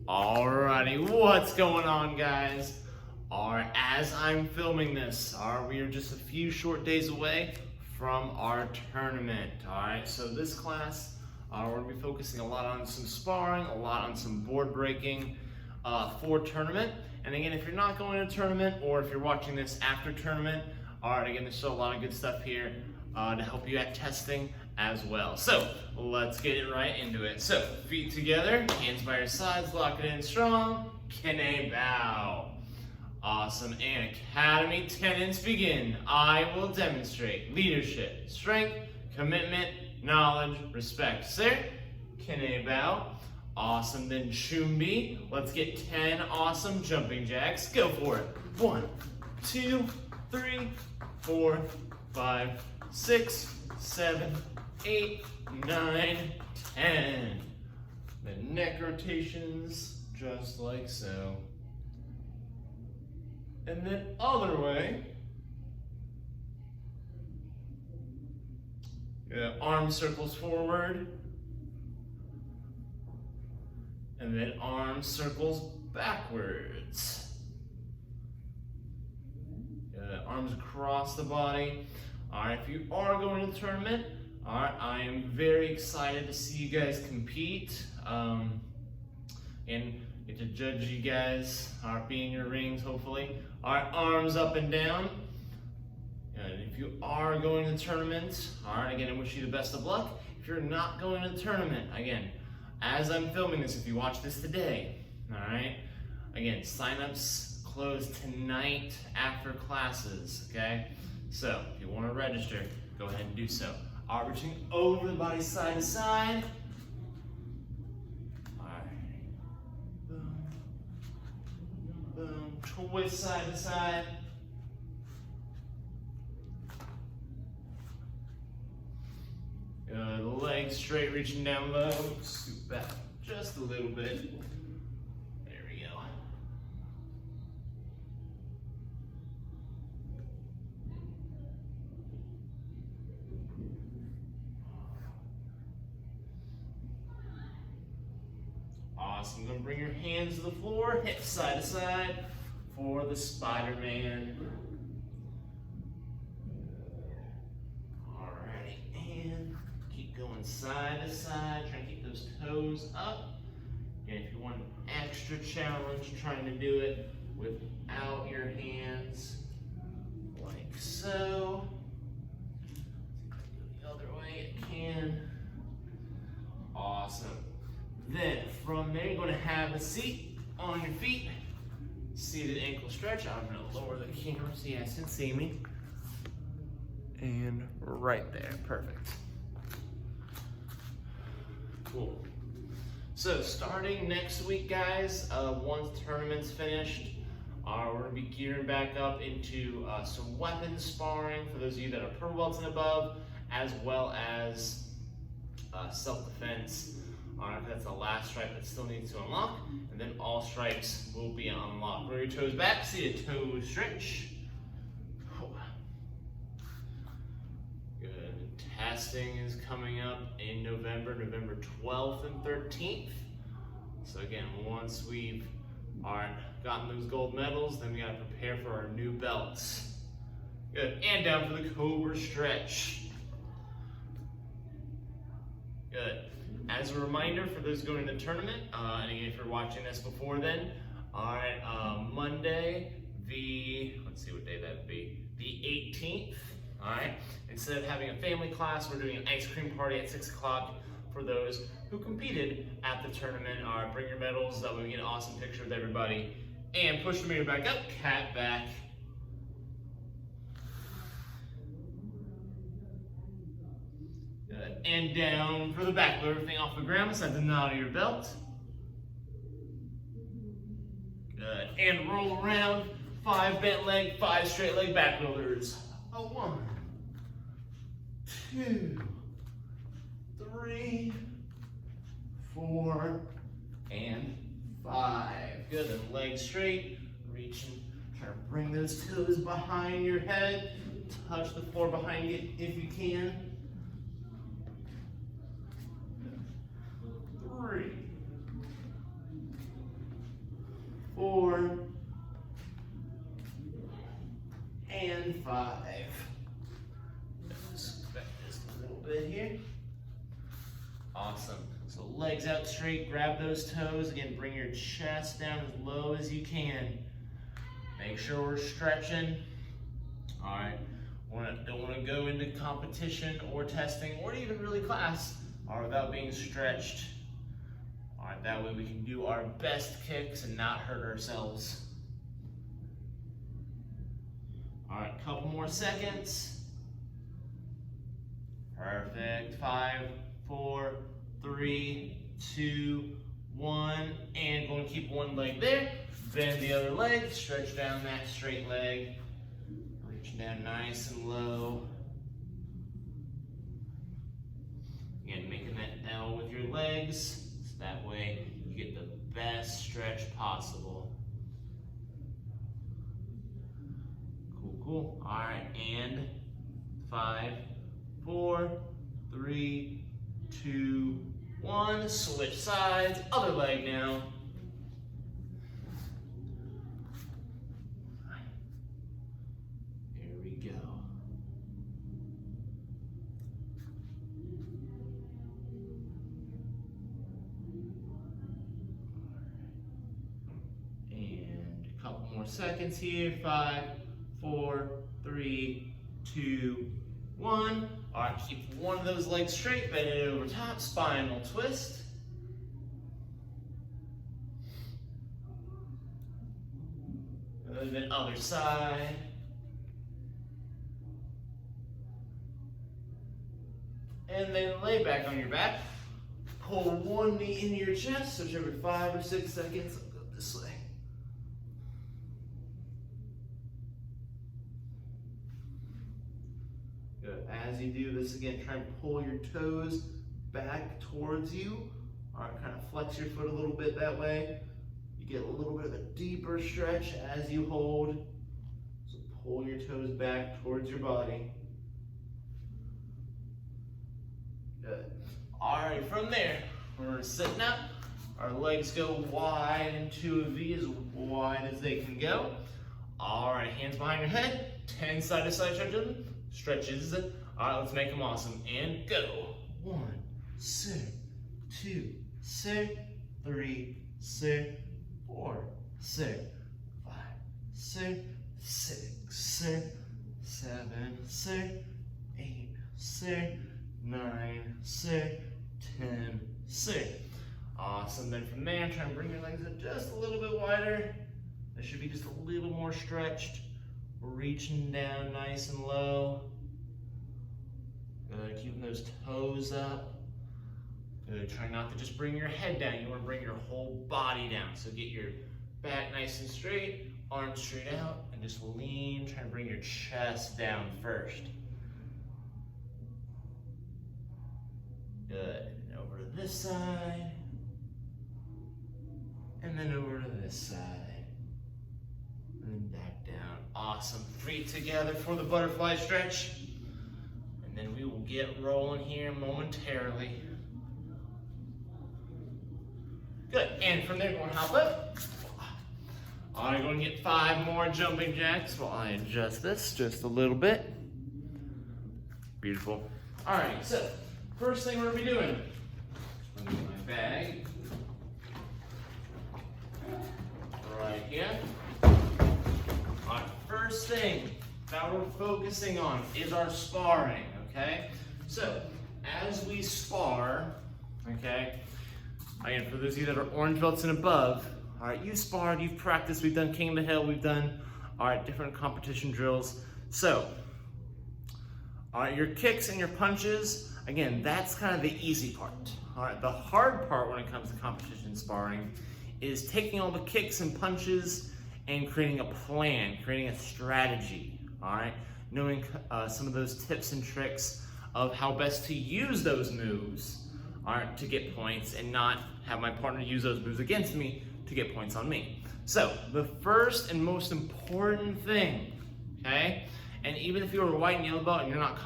Alrighty, what's going on, guys? As I'm filming this, we are just a few short days away from our tournament. Alright, so this class, we're going to be focusing a lot on some sparring, a lot on some board breaking for tournament. And again, if you're not going to tournament, or if you're watching this after tournament, alright, again, there's still a lot of good stuff here to help you at testing as well. So let's get it right into it. So feet together, hands by your sides, lock it in strong. Kine bow. Awesome. And Academy tenants begin. I will demonstrate leadership, strength, commitment, knowledge, respect. Sir, Kine bow. Awesome. Then Chumbi. Let's get 10 awesome jumping jacks. Go for it. 1, 2, 3, 4, 5, 6, 7, 8, 9, 10. The neck rotations, just like so. And then other way. Arm circles forward. And then arm circles backwards. Arms across the body. Alright, if you are going to the tournament, alright, I am very excited to see you guys compete. And get to judge you guys, be in your rings, hopefully. Alright, arms up and down. And if you are going to the tournament, alright, again, I wish you the best of luck. If you're not going to the tournament, again, as I'm filming this, if you watch this today, alright, again, sign-ups close tonight after classes, okay? So, if you want to register, go ahead and do so. Reaching over the body side to side. Alright. Boom. Boom. Twist side to side. The legs straight, reaching down low. Scoop back just a little bit. There we go. Awesome. Gonna bring your hands to the floor, hips side to side for the Spider-Man. Alrighty, and keep going side to side, trying to keep those toes up. And if you want an extra challenge, trying to do it without your hands, like so. Go the other way it can. Awesome. Then from there, you're going to have a seat on your feet. Seated ankle stretch. I'm going to lower the camera so you guys can see me. And right there. Perfect. Cool. So starting next week, guys, once the tournament's finished, we're going to be gearing back up into some weapons sparring for those of you that are pro belts and above, as well as self-defense. That's the last stripe that still needs to unlock, and then all stripes will be unlocked. Roll your toes back, see a toe stretch. Good. Testing is coming up in November 12th and 13th. So again, once we've gotten those gold medals, then we gotta prepare for our new belts. Good. And down for the Cobra stretch. Good. As a reminder for those going to the tournament, and again, if you're watching this before then, Monday, let's see what day that'd be, the 18th, instead of having a family class, we're doing an ice cream party at 6 o'clock for those who competed at the tournament. Bring your medals, that way we get an awesome picture with everybody, and push the mirror back up, cat back. Good. And down for the back, lower everything off the ground, set the knot of your belt. Good. And roll around, 5 bent leg, 5 straight leg back rollers. 1, 2, 3, 4, and 5. Good. And legs straight, reaching, try to bring those toes behind your head. Touch the floor behind you if you can. 3, and 5. Let's back this a little bit here. Awesome. So legs out straight, grab those toes. Again, bring your chest down as low as you can. Make sure we're stretching. All right. Don't want to go into competition or testing or even really class without being stretched. All right, that way we can do our best kicks and not hurt ourselves. All right, couple more seconds. Perfect. 5, 4, 3, 2, 1, and going to keep one leg there. Bend the other leg, stretch down that straight leg. Reach down nice and low. Again, making that L with your legs, so that way you get the best stretch possible. Cool. All right, and 5, 4, 3, 2, 1. Switch sides, other leg now. Here we go. And a couple more seconds here. 5, 4, 3, 2, 1. All right, keep one of those legs straight, bend it over top, spinal twist. And then other side. And then lay back on your back. Pull one knee into your chest, so every 5 or 6 seconds, I'll go this way. Good. As you do this again, try and pull your toes back towards you. All right, kind of flex your foot a little bit that way. You get a little bit of a deeper stretch as you hold. So pull your toes back towards your body. Good. All right, from there, we're sitting up. Our legs go wide into a V, as wide as they can go. All right, hands behind your head, 10 side-to-side stretches. All right, let's make them awesome. And go. 1, 6, 2, 6, 3, 6, 4, 6, 5, 6, 6, 6, 7, 6, 8, 6, 9, 6, 10, 6. Awesome. Then from there, try and bring your legs up just a little bit wider. They should be just a little more stretched. We're reaching down nice and low. Good. Keeping those toes up. Good. Try not to just bring your head down. You want to bring your whole body down. So get your back nice and straight, arms straight out, and just lean. Try and bring your chest down first. Good. And over to this side. And then over to this side. And then back down. Awesome. Feet together for the butterfly stretch. And then we will get rolling here momentarily. Good. And from there, we're going to hop up. All right, going to get 5 more jumping jacks while I adjust this just a little bit. Beautiful. All right, so first thing we're going to be doing, I'm going to get my bag right here. All right, first thing that we're focusing on is our sparring, okay? So, as we spar, okay, again, for those of you that are orange belts and above, all right, you've sparred, you've practiced, we've done King of the Hill, we've done, all right, different competition drills. So, all right, your kicks and your punches, again, that's kind of the easy part. All right, the hard part when it comes to competition sparring is taking all the kicks and punches and creating a plan, creating a strategy, all right? Knowing some of those tips and tricks of how best to use those moves, all right, to get points and not have my partner use those moves against me to get points on me. So the first and most important thing, okay? And even if you're a white and yellow belt and you're not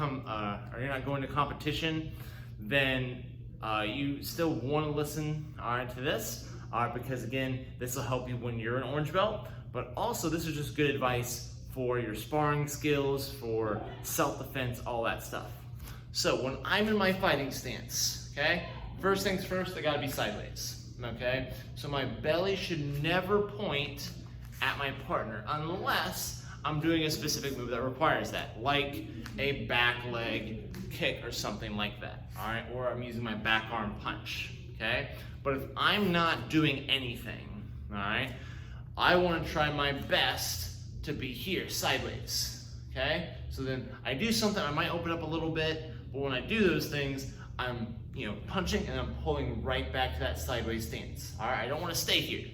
going to competition, then you still want to listen, all right, to this, all right, because again, this will help you when you're an orange belt. But also, this is just good advice for your sparring skills, for self-defense, all that stuff. So when I'm in my fighting stance, okay, first things first, I gotta be sideways, okay? So my belly should never point at my partner unless I'm doing a specific move that requires that, like a back leg kick or something like that, all right? Or I'm using my back arm punch, okay? But if I'm not doing anything, all right, I wanna try my best to be here, sideways, okay? So then I do something, I might open up a little bit, but when I do those things, I'm punching and I'm pulling right back to that sideways stance, all right? I don't wanna stay here,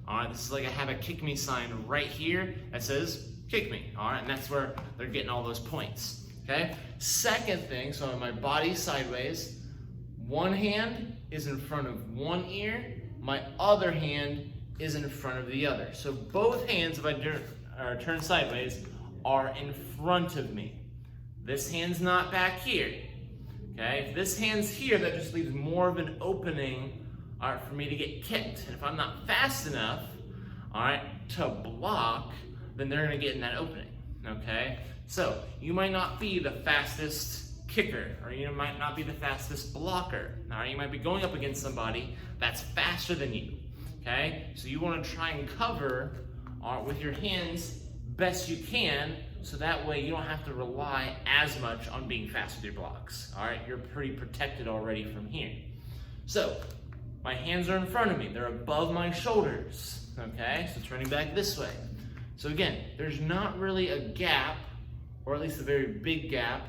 all right? This is like I have a kick me sign right here that says kick me, all right? And that's where they're getting all those points, okay? Second thing, so my body's sideways, one hand is in front of one ear, my other hand is in front of the other. So both hands, if I turn sideways, are in front of me. This hand's not back here, okay? If this hand's here, that just leaves more of an opening, all right, for me to get kicked. And if I'm not fast enough, all right, to block, then they're gonna get in that opening, okay? So you might not be the fastest kicker, or you might not be the fastest blocker, all right? You might be going up against somebody that's faster than you, okay? So you wanna try and cover with your hands best you can, so that way you don't have to rely as much on being fast with your blocks, all right? You're pretty protected already from here. So my hands are in front of me, they're above my shoulders, okay? So turning back this way. So again, there's not really a gap, or at least a very big gap,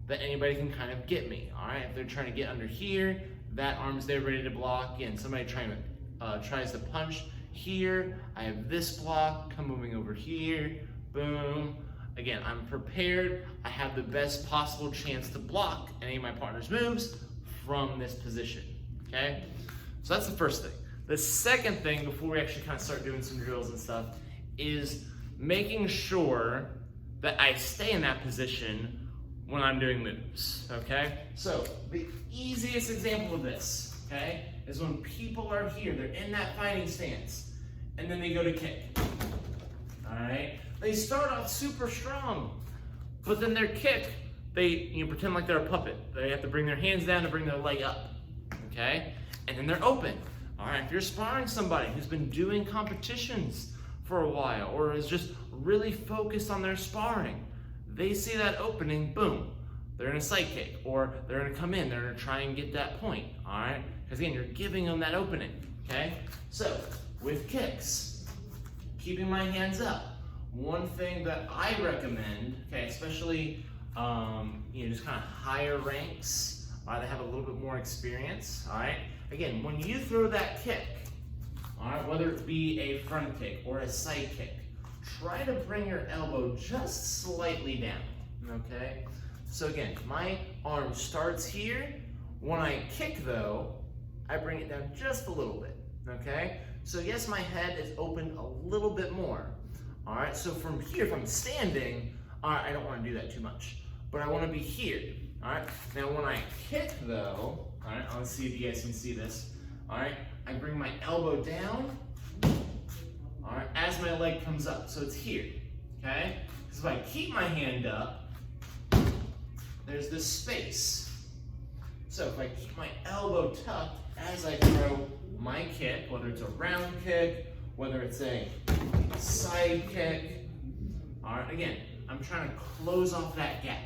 that anybody can kind of get me, all right? If they're trying to get under here, that arm's there ready to block. Again, somebody tries to punch here, I have this block, come moving over here, boom. Again, I'm prepared, I have the best possible chance to block any of my partner's moves from this position, okay? So that's the first thing. The second thing, before we actually kind of start doing some drills and stuff, is making sure that I stay in that position when I'm doing moves, okay? So the easiest example of this, okay, is when people are here, they're in that fighting stance, and then they go to kick, all right? They start off super strong, but then their kick, they pretend like they're a puppet. They have to bring their hands down to bring their leg up, okay? And then they're open, all right? If you're sparring somebody who's been doing competitions for a while, or is just really focused on their sparring, they see that opening, boom, they're in a side kick, or they're gonna come in, they're gonna try and get that point, all right? Because again, you're giving them that opening, okay? So, with kicks, keeping my hands up. One thing that I recommend, okay, especially, just kind of higher ranks, that have a little bit more experience, all right? Again, when you throw that kick, all right, whether it be a front kick or a side kick, try to bring your elbow just slightly down, okay? So again, my arm starts here. When I kick though, I bring it down just a little bit, okay? So yes, my head is open a little bit more, all right? So from here, if I'm standing, all right, I don't wanna do that too much, but I wanna be here, all right? Now when I kick though, all right, let's see if you guys can see this, all right? I bring my elbow down, all right, as my leg comes up, so it's here, okay? Because if I keep my hand up, there's this space. So if I keep my elbow tucked as I throw my kick, whether it's a round kick, whether it's a side kick, all right, again, I'm trying to close off that gap,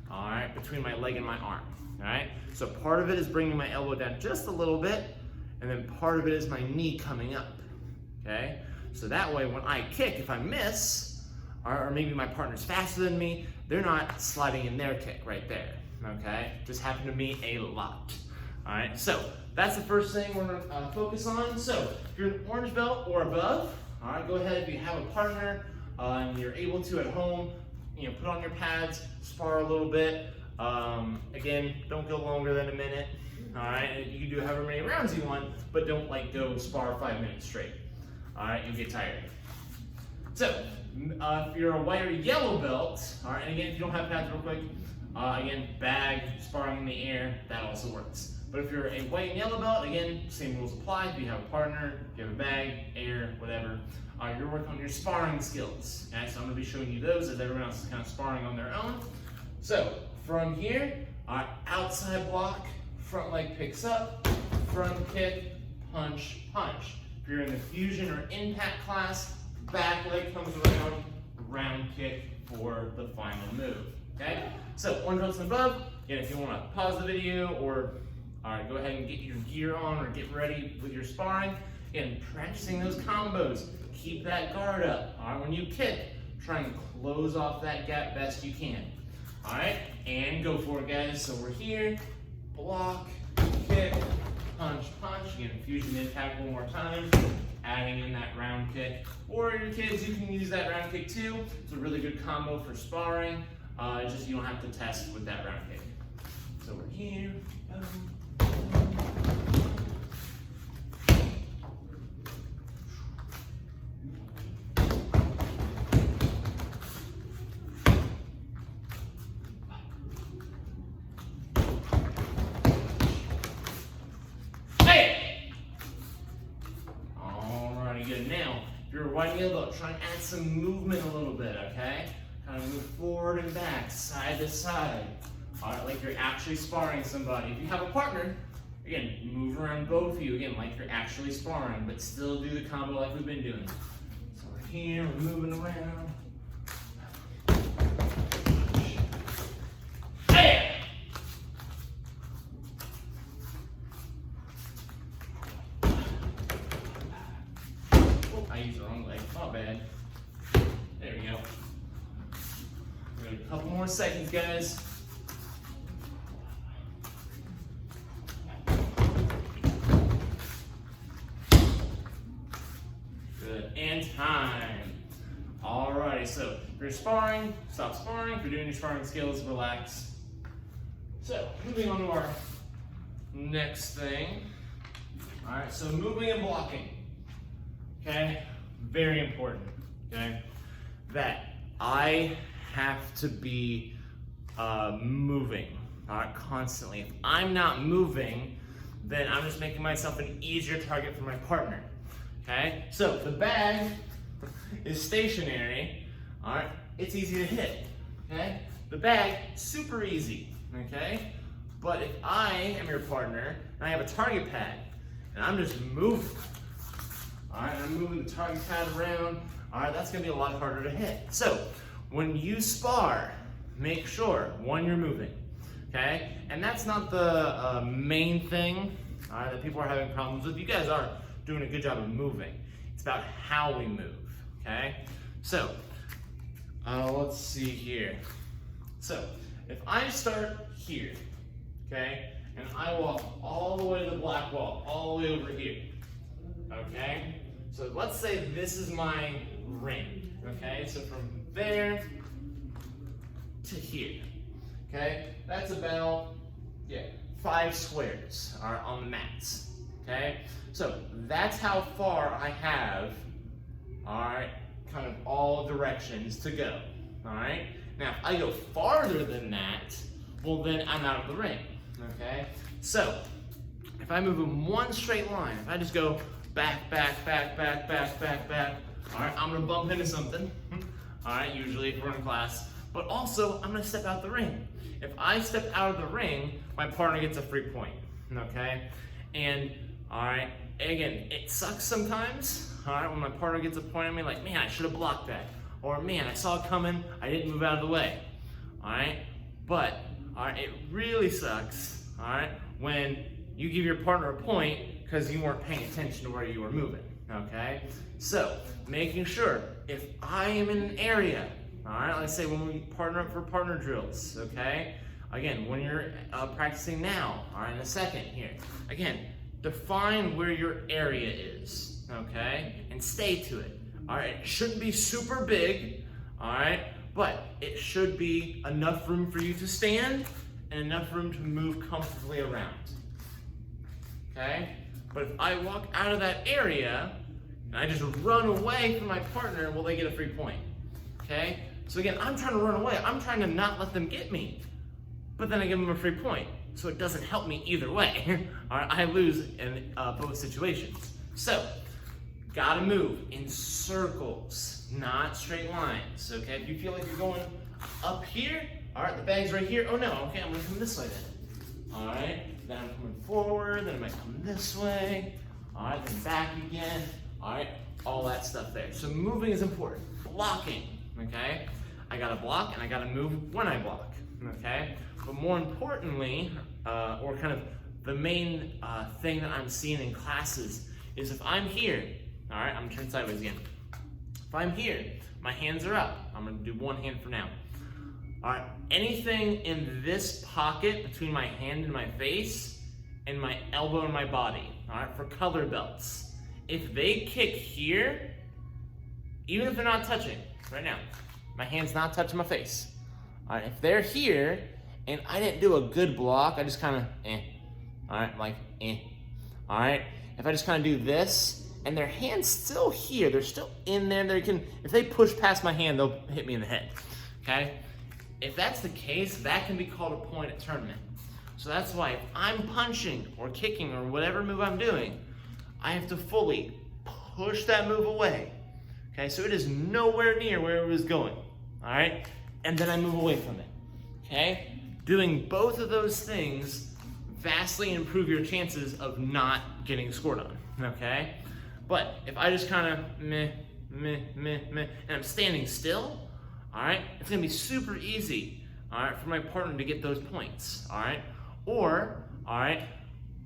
all right, between my leg and my arm, all right? So part of it is bringing my elbow down just a little bit, and then part of it is my knee coming up, okay? So that way when I kick, if I miss, or maybe my partner's faster than me, they're not sliding in their kick right there, okay? Just happened to me a lot, all right? So that's the first thing we're gonna focus on. So if you're an orange belt or above, all right, go ahead, if you have a partner and you're able to at home, put on your pads, spar a little bit. Again, don't go longer than a minute. All right, you can do however many rounds you want, but don't go spar 5 minutes straight. All right, you'll get tired. So, if you're a white or yellow belt, all right, and again, if you don't have pads real quick, again, bag, sparring in the air, that also works. But if you're a white and yellow belt, again, same rules apply. If you have a partner, if you have a bag, air, whatever, you're working on your sparring skills. Okay, so I'm going to be showing you those as everyone else is kind of sparring on their own. So from here, outside block, front leg picks up, front kick, punch, punch. If you're in the fusion or impact class, back leg comes around, round kick for the final move. Okay, so orange belts and above. Again, if you want to pause the video or go ahead and get your gear on or get ready with your sparring. Again, practicing those combos. Keep that guard up. All right, when you kick, try and close off that gap best you can. All right, and go for it, guys. So we're here, block, kick, punch, punch. Again, fusion impact one more time, adding in that round kick. Or your kids, you can use that round kick too. It's a really good combo for sparring. Just you don't have to test with that round kick. So we're here. Good. Now, if you're a white and yellow belt, try and add some movement a little bit, okay? Kind of move forward and back, side to side. All right, like you're actually sparring somebody. If you have a partner, again, move around both of you, again, like you're actually sparring, but still do the combo like we've been doing. So we're here, we're moving around. I used the wrong leg, not bad. There we go. A couple more seconds, guys. Good, and time. Alrighty, so if you're sparring, stop sparring. If you're doing your sparring skills, relax. So, moving on to our next thing. Alright, so moving and blocking. Okay, very important, okay, that I have to be moving, all right, constantly. If I'm not moving, then I'm just making myself an easier target for my partner, okay? So if the bag is stationary, all right, it's easy to hit, okay? The bag, super easy, okay? But if I am your partner and I have a target pad and I'm just moving, all right, I'm moving the target pad around. All right, that's gonna be a lot harder to hit. So when you spar, make sure, one, you're moving, okay? And that's not the main thing, all right, that people are having problems with. You guys are doing a good job of moving. It's about how we move, okay? So let's see here. So if I start here, okay, and I walk all the way to the black wall, all the way over here, okay? So let's say this is my ring, okay? So from there to here, okay? That's about, 5 squares are on the mats, okay? So that's how far I have, all right, kind of all directions to go, all right? Now, if I go farther than that, well then I'm out of the ring, okay? So if I move in one straight line, if I just go back, back, back, back, back, back, back. All right, I'm gonna bump into something. All right, usually if we're in class. But also, I'm gonna step out the ring. If I step out of the ring, my partner gets a free point, okay? And, all right, again, it sucks sometimes, all right, when my partner gets a point on me, like, man, I should have blocked that. Or, man, I saw it coming, I didn't move out of the way, all right? But, all right, it really sucks, all right, when you give your partner a point because you weren't paying attention to where you were moving, okay? So, making sure, if I am in an area, all right, let's say when we partner up for partner drills, okay? Again, when you're practicing now, all right, in a second here. Again, define where your area is, okay? And stay to it, all right? It shouldn't be super big, all right? But it should be enough room for you to stand and enough room to move comfortably around, okay? But if I walk out of that area and I just run away from my partner, will they get a free point? Okay? So again, I'm trying to run away. I'm trying to not let them get me. But then I give them a free point. so it doesn't help me either way. All right, I lose in both situations. So, gotta move in circles, not straight lines, okay? If you feel like you're going up here, all right, the bag's right here. Oh no, okay, I'm gonna come this way then. All right, then I'm coming forward, then I might come this way. All right, then back again. All right, all that stuff there. So moving is important. Blocking, okay? I gotta block and I gotta move when I block, okay? But more importantly, or kind of the main thing that I'm seeing in classes is if I'm here, all right, I'm gonna turn sideways again. If I'm here, my hands are up. I'm gonna do one hand for now. All right, anything in this pocket between my hand and my face and my elbow and my body, all right, for color belts, if they kick here, even if they're not touching, right now, my hand's not touching my face. All right, if they're here and I didn't do a good block, I just kind of, all right, like, all right. If I just kind of do this and their hand's still here, they're still in there, if they push past my hand, they'll hit me in the head, okay? If that's the case, that can be called a point at tournament. So that's why if I'm punching or kicking or whatever move I'm doing, I have to fully push that move away. Okay, so it is nowhere near where it was going. All right, and then I move away from it. Okay, doing both of those things vastly improve your chances of not getting scored on. Okay, but if I just kind of meh, and I'm standing still, all right, it's gonna be super easy, all right, for my partner to get those points, all right? Or, all right,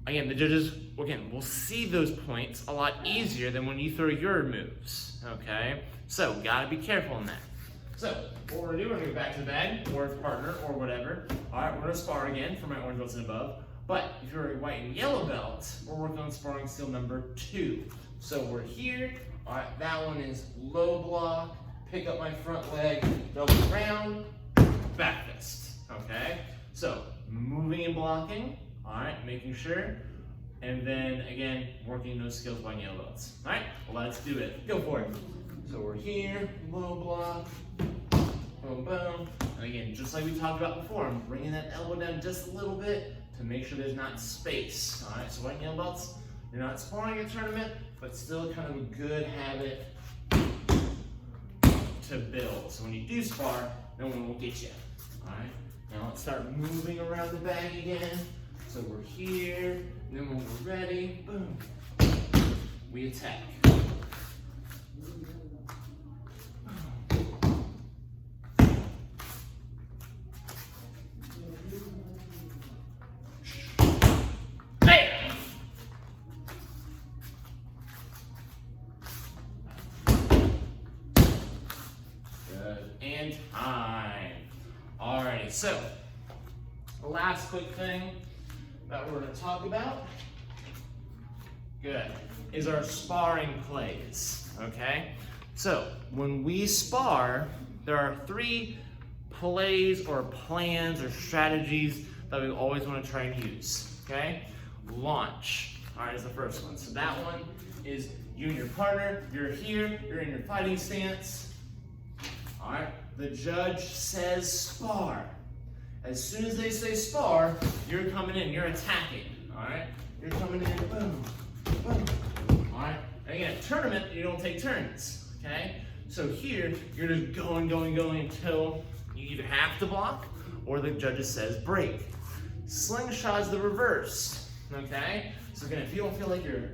again, the judges, again, will see those points a lot easier than when you throw your moves, okay? So, gotta be careful in that. So, what we're gonna do, we're gonna go back to the bag, or partner, or whatever. All right, we're gonna spar again for my orange belts and above. But if you're a white and yellow belt, we're working on sparring skill number 2. So we're here, all right, that one is low block, pick up my front leg, double around, back fist, okay? So, moving and blocking, all right, making sure, and then, again, working those skills by yellow belts. All right, let's do it. Go for it. So we're here, low block, boom, boom. And again, just like we talked about before, I'm bringing that elbow down just a little bit to make sure there's not space. All right, so white and yellow belts, you're not sparring a tournament, but still kind of a good habit to build. So when you do spar, no one will get you. All right, now let's start moving around the bag again. So we're here, and then when we're ready, boom, we attack. And time. Alrighty, so the last quick thing that we're going to talk about, is our sparring plays, okay? So when we spar, there are 3 plays or plans or strategies that we always want to try and use, okay? Launch, all right, is the first one. So that one is you and your partner, you're here, you're in your fighting stance. All right, the judge says spar. As soon as they say spar, you're coming in, you're attacking, all right? You're coming in, boom, boom, all right? And again, tournament, you don't take turns, okay? So here, you're just going until you either have to block or the judge says break. Slingshot's the reverse, okay? So again, if you don't feel like you're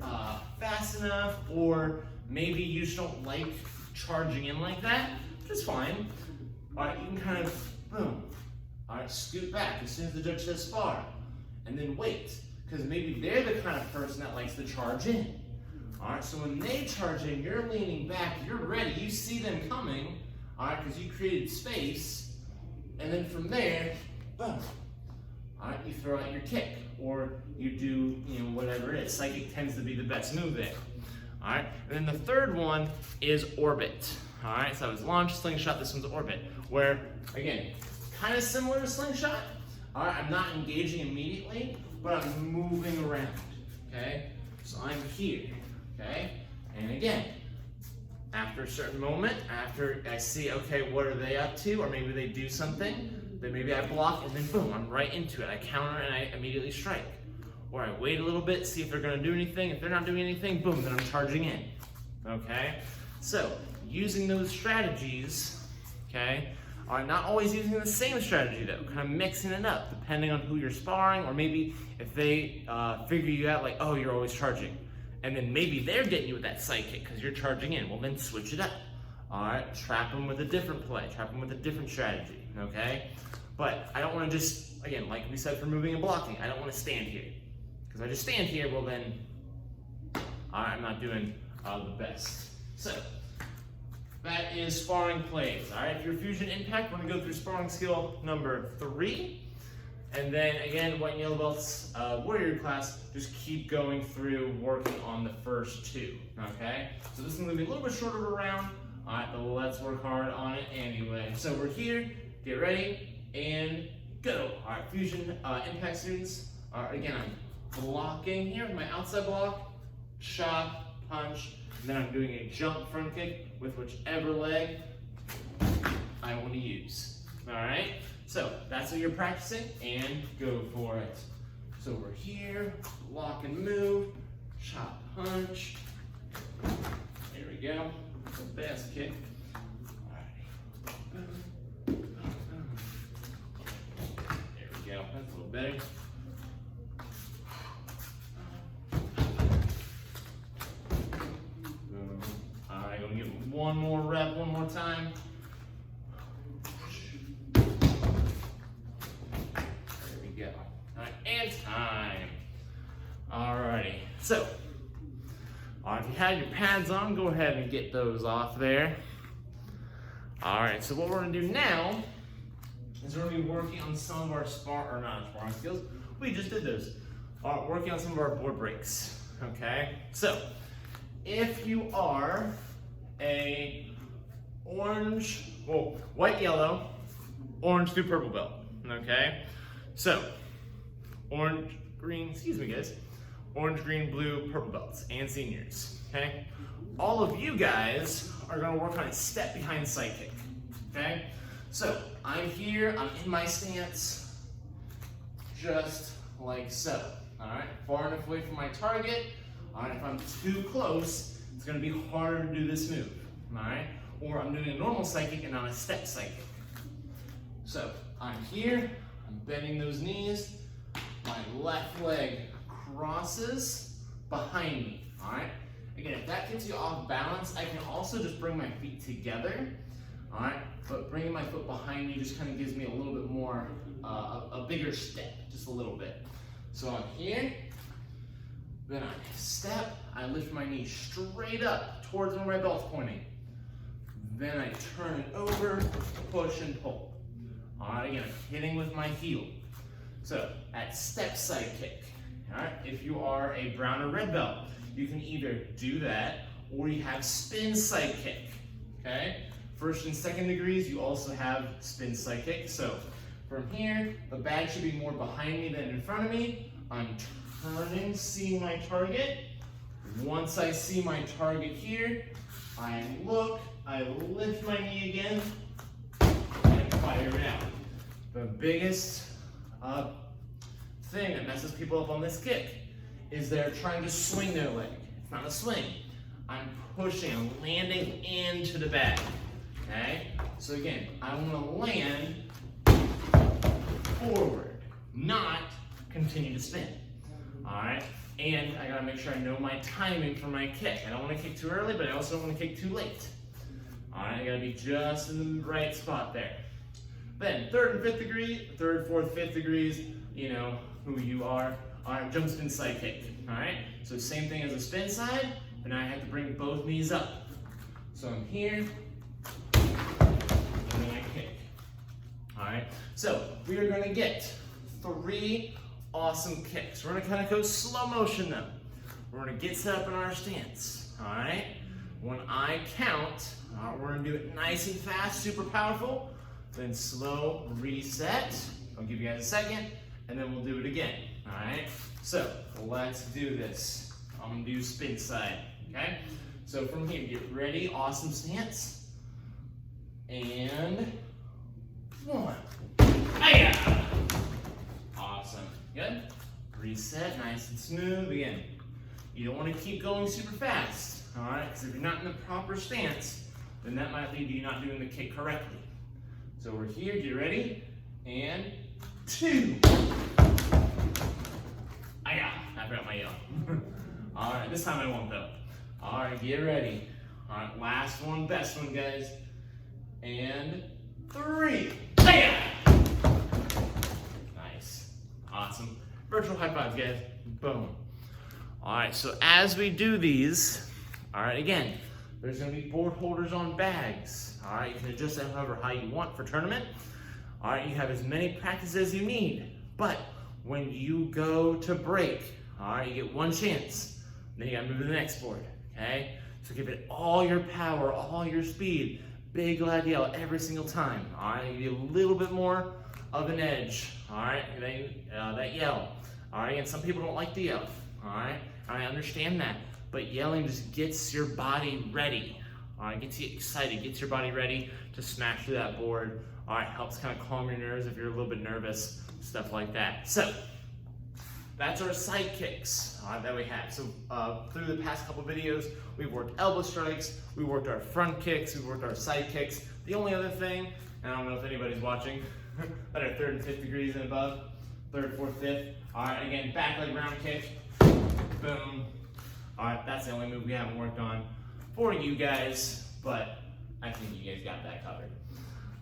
fast enough or maybe you just don't like charging in like that, that's fine. All right, you can kind of, boom. All right, scoot back as soon as the judge says spar. And then wait, because maybe they're the kind of person that likes to charge in. All right, so when they charge in, you're leaning back, you're ready, you see them coming, all right, because you created space. And then from there, boom. All right, you throw out your kick, or you do, whatever it is. Psychic tends to be the best move there. All right, and then the third one is orbit. All right, so I was launch, slingshot, this one's orbit, where, again, kind of similar to slingshot. All right, I'm not engaging immediately, but I'm moving around, okay? So I'm here, okay? And again, after a certain moment, after I see, okay, what are they up to, or maybe they do something, Then maybe I block and then boom, I'm right into it. I counter and I immediately strike. Or I wait a little bit, see if they're gonna do anything. If they're not doing anything, boom, then I'm charging in, okay? So, using those strategies, okay, are not always using the same strategy though, kind of mixing it up depending on who you're sparring, or maybe if they figure you out like, oh, you're always charging. And then maybe they're getting you with that side kick because you're charging in. Well, then switch it up. All right, trap them with a different play, trap them with a different strategy, okay? But I don't want to just, again, like we said for moving and blocking, I don't want to stand here. Because if I just stand here, well then, all right, I'm not doing the best. So, that is sparring plays. All right, if you're Fusion Impact, we're gonna go through sparring skill number 3. And then again, white and yellow belts, warrior class, just keep going through working on the first 2, okay? So this is gonna be a little bit shorter of a round. All right, but let's work hard on it anyway. So we're here, get ready, and go. All right, Fusion Impact students, again, I'm blocking here with my outside block, chop, punch, and then I'm doing a jump front kick with whichever leg I want to use. All right, so that's what you're practicing, and go for it. So we're here, lock and move, chop, punch. There we go. That's the best kick. There we go. That's a little better. All right, gonna get one more rep, one more time. There we go. All right, and time. All righty. So, if you had your pads on, go ahead and get those off there. All right, so what we're gonna do now is we're gonna be working on some of our sparring skills. We just did those. Working on some of our board breaks, okay? So, if you are a white, yellow, orange through purple belt, okay? So, orange, green, excuse me guys, orange, green, blue, purple belts, and seniors, okay? All of you guys are gonna work on a step behind side kick, okay? So, I'm here, I'm in my stance, just like so, all right? Far enough away from my target. All right, if I'm too close, it's gonna be harder to do this move, all right? Or I'm doing a normal side kick and not a step side kick. So, I'm here, I'm bending those knees, my left leg crosses behind me, all right? Again, if that gets you off balance, I can also just bring my feet together, all right? But bringing my foot behind me just kind of gives me a little bit more, a bigger step, just a little bit. So I'm here, then I step, I lift my knee straight up towards where my belt's pointing. Then I turn it over, push and pull. All right, again, I'm hitting with my heel. So at step side kick, all right, if you are a brown or red belt, you can either do that or you have spin side kick, okay? First and second degrees, you also have spin side kick. So from here, the bag should be more behind me than in front of me. I'm turning, seeing my target. Once I see my target here, I look, I lift my knee again, and fire it out. The biggest thing that messes people up on this kick is they're trying to swing their leg. It's not a swing. I'm pushing, I'm landing into the bag, okay? So again, I want to land forward, not continue to spin, all right? And I gotta make sure I know my timing for my kick. I don't want to kick too early, but I also don't want to kick too late. All right, I gotta be just in the right spot there. Then third and fifth degree, third, fourth, fifth degrees, you know who you are. All right, jump spin side kick, all right? So same thing as a spin side, but now I have to bring both knees up. So I'm here, and then I kick. All right, so we are gonna get 3 awesome kicks. We're gonna kind of go slow motion them. We're gonna get set up in our stance, all right? When I count, we're gonna do it nice and fast, super powerful, then slow reset. I'll give you guys a second, and then we'll do it again, all right? So let's do this. I'm gonna do spin side, okay? So from here, get ready, awesome stance, and 1. Hiya! Awesome. Good. Reset, nice and smooth. Again, you don't want to keep going super fast, all right? Because if you're not in the proper stance, then that might lead to you not doing the kick correctly. So we're here, get ready, and 2. Hiya! I forgot my yell. All right, this time I won't though. All right, get ready. All right, last one, best one, guys. And 3. Hiya! Nice. Awesome. Virtual high fives, guys. Boom. All right, so as we do these, all right, again, there's gonna be board holders on bags. All right, you can adjust that however high you want for tournament. All right, you have as many practices as you need, but when you go to break, all right, you get one chance. Then you gotta move to the next board, okay? So give it all your power, all your speed. Big loud yell every single time, all right? Give you a little bit more of an edge, all right? That yell, all right? And some people don't like to yell, all right? I understand that, but yelling just gets your body ready, all right? Gets you excited, gets your body ready to smash through that board, all right? Helps kind of calm your nerves if you're a little bit nervous, stuff like that. So, that's our side kicks that we have. So through the past couple videos, we've worked elbow strikes, we worked our front kicks, we worked our side kicks. The only other thing, and I don't know if anybody's watching, that are 3rd and 5th degrees and above, 3rd, 4th, 5th. All right, again, back leg round kick, boom. All right, that's the only move we haven't worked on for you guys, but I think you guys got that covered.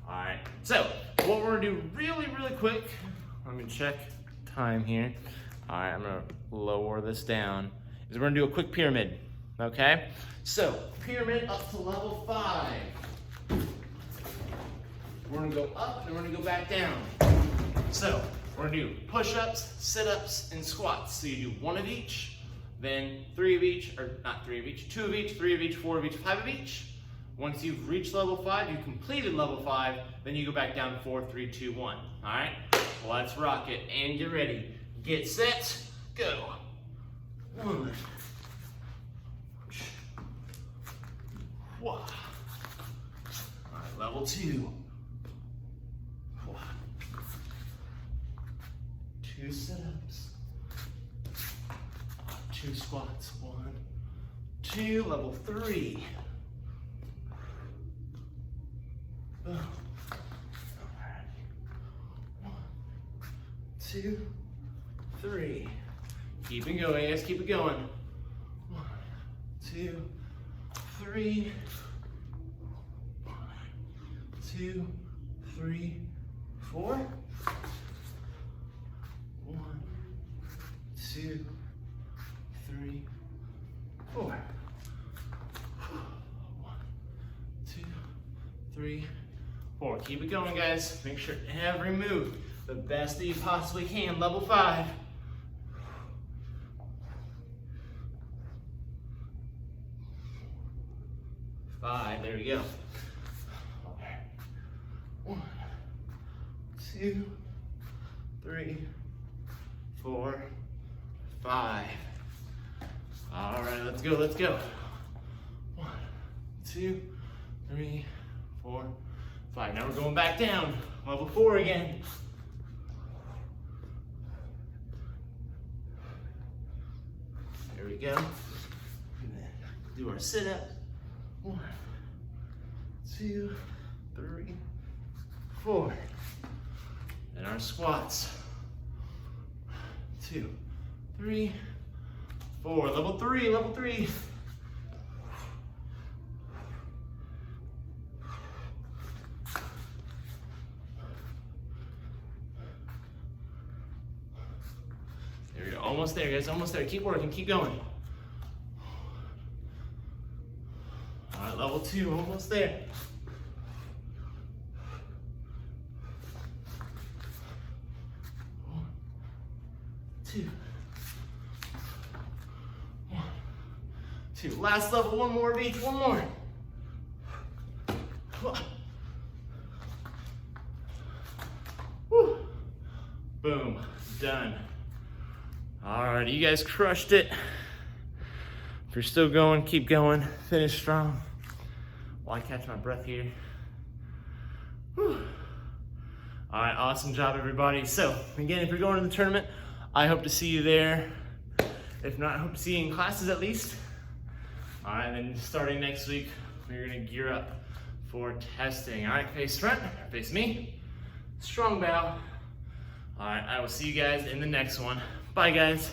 All right, so what we're gonna do really, really quick, let me check time here. All right, I'm gonna lower this down. Is we're gonna do a quick pyramid, okay? So, pyramid up to level 5. We're gonna go up and we're gonna go back down. So, we're gonna do push-ups, sit-ups, and squats. So you do 1 of each, then 3 of each, or not 3 of each, 2 of each, 3 of each, 4 of each, 5 of each. Once you've reached level 5, you've completed level 5, then you go back down 4, 3, 2, 1. All right, let's rock it and get ready. Get set, go. 1. All right, level 2. 2 sit-ups. 2 squats. 1, 2. Level 3. Boom. All right. 1, 2, 3. Keep it going, guys. Keep it going. 1, 2, 3. 1, 2, 3, 4. 1, 2, 3, 4. 1, 2, 3, 4. Keep it going, guys. Make sure every move the best that you possibly can. Level 5. 5. There we go. 1, 2, 3, 4, 5. All right, let's go, let's go. 1, 2, 3, 4, 5. Now we're going back down. Level 4 again. There we go. And then do our sit-up. 1, 2, 3, 4. And our squats. 2, 3, 4. Level 3, level 3. There we go. Almost there, guys. Almost there. Keep working. Keep going. All right, level 2. Almost there. 1, 2. 1, 2. Last level. 1 more of each. 1 more. Woo. Boom. Done. All right, you guys crushed it. If you're still going, keep going. Finish strong. While I catch my breath here. Whew. All right, awesome job, everybody. So again, if you're going to the tournament, I hope to see you there. If not, I hope to see you in classes at least. All right, and then starting next week, we're gonna gear up for testing. All right, face front, face me. Strong bow. All right, I will see you guys in the next one. Bye, guys.